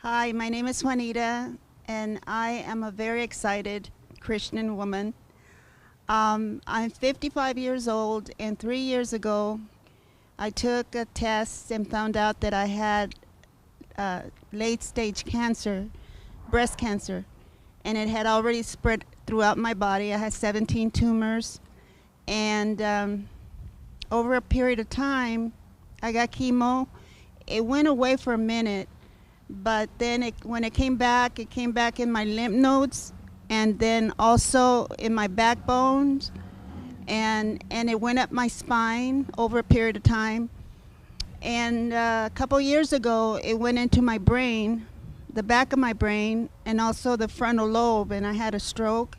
Hi, my name is Juanita, and I am a very excited Christian woman. I'm 55 years old, and 3 years ago, I took a test and found out that I had late stage cancer, breast cancer, and it had already spread throughout my body. I had 17 tumors, and over a period of time, I got chemo. It went away for a minute, but then when it came back in my lymph nodes, and then also in my backbones, and it went up my spine over a period of time. And a couple years ago, it went into my brain, the back of my brain, and also the frontal lobe, and I had a stroke.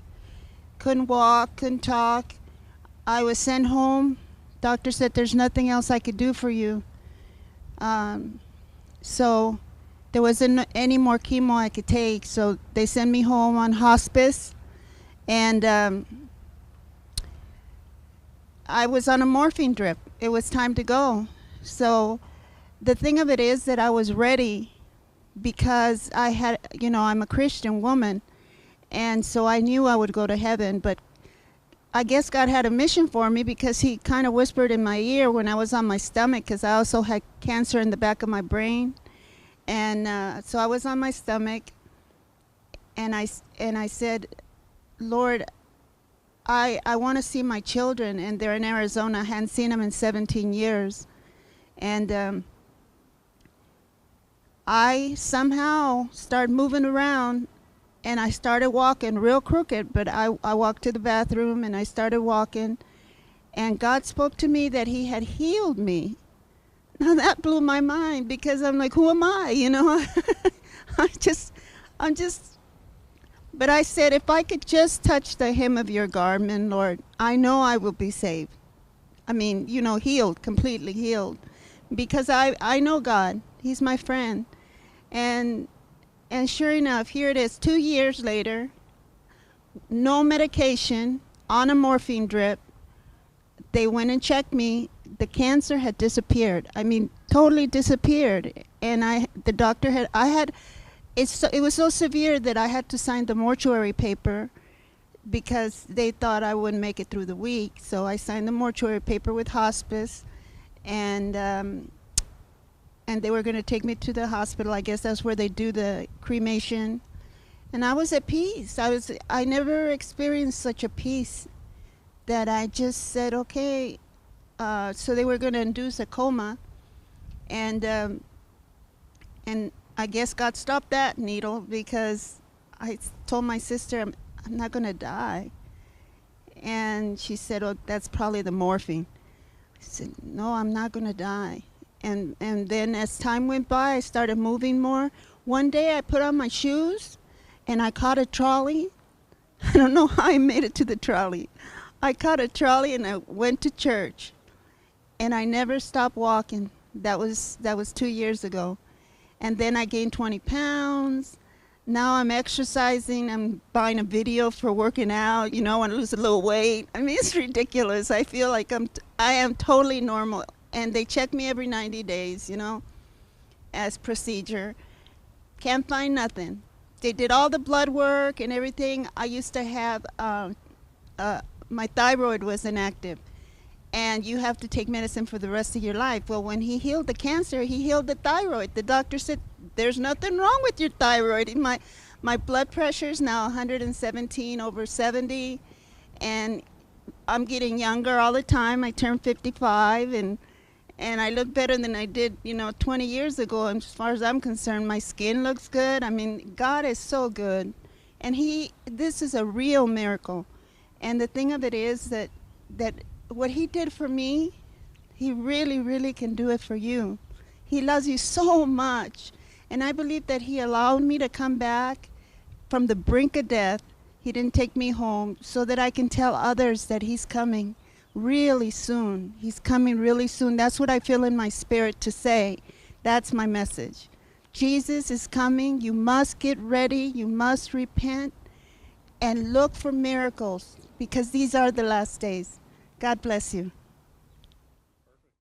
Couldn't walk, couldn't talk. I was sent home. Doctor said, there's nothing else I could do for you. So there wasn't any more chemo I could take, so they sent me home on hospice, and I was on a morphine drip. It was time to go. So the thing of it is that I was ready because I had, I'm a Christian woman, and so I knew I would go to heaven. But I guess God had a mission for me, because he kind of whispered in my ear when I was on my stomach, because I also had cancer in the back of my brain. And so I was on my stomach, and I said, Lord, I want to see my children, and they're in Arizona. I hadn't seen them in 17 years. And I somehow started moving around, and I started walking real crooked, but I walked to the bathroom, and I started walking, and God spoke to me that he had healed me. Now that blew my mind, because I'm like, who am I? I'm just, but I said, if I could just touch the hem of your garment, Lord, I know I will be saved. I mean, healed, completely healed, because I know God. He's my friend. And sure enough, here it is, 2 years later, no medication, on a morphine drip. They went and checked me. The cancer had disappeared. I mean, totally disappeared. And the doctor it was so severe that I had to sign the mortuary paper, because they thought I wouldn't make it through the week. So I signed the mortuary paper with hospice, and they were going to take me to the hospital. I guess that's where they do the cremation. And I was at peace. I never experienced such a peace, that I just said, okay. So they were going to induce a coma, and I guess God stopped that needle, because I told my sister, I'm not going to die. And she said, oh, that's probably the morphine. I said, no, I'm not going to die. And then as time went by, I started moving more. One day I put on my shoes, and I caught a trolley. I don't know how I made it to the trolley. I caught a trolley, and I went to church. And I never stopped walking. That was 2 years ago. And then I gained 20 pounds. Now I'm exercising. I'm buying a video for working out. I want to lose a little weight. I mean, it's ridiculous. I feel like I am totally normal. And they check me every 90 days, as procedure. Can't find nothing. They did all the blood work and everything. I used to have, my thyroid was inactive, and you have to take medicine for the rest of your life. Well, when he healed the cancer, he healed the thyroid. The doctor said, there's nothing wrong with your thyroid. My blood pressure is now 117/70, and I'm getting younger all the time. I turned 55, and I look better than I did, 20 years ago. And as far as I'm concerned, my skin looks good. I mean, God is so good, and this is a real miracle. And the thing of it is that what he did for me, he really, really can do it for you. He loves you so much. And I believe that he allowed me to come back from the brink of death. He didn't take me home, so that I can tell others that he's coming really soon. He's coming really soon. That's what I feel in my spirit to say. That's my message. Jesus is coming. You must get ready. You must repent and look for miracles, because these are the last days. God bless you.